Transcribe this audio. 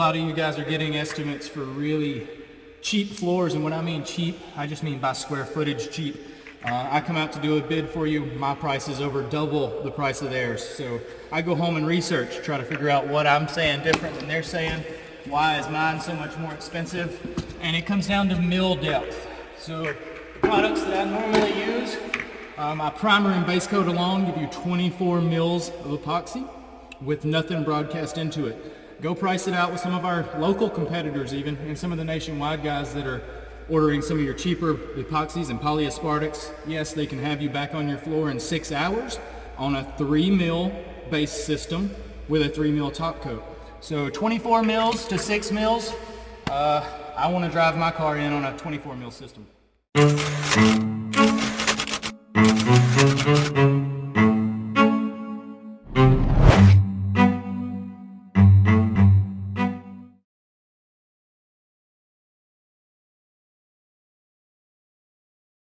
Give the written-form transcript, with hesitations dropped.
lot of you guys are getting estimates for really cheap floors, and when I mean cheap, I just mean by square footage cheap. I come out to do a bid for you, my price is over double the price of theirs. So I go home and research, try to figure out what I'm saying different than they're saying. Why is mine so much more expensive? And it comes down to mill depth. So the products that I normally use, my primer and base coat alone give you 24 mils of epoxy with nothing broadcast into it. Go price it out with some of our local competitors even, and some of the nationwide guys that are ordering some of your cheaper epoxies and polyaspartics. Yes, they can have you back on your floor in 6 hours on a 3 mil base system with a 3 mil top coat. So 24 mils to 6 mils, I want to drive my car in on a 24 mil system.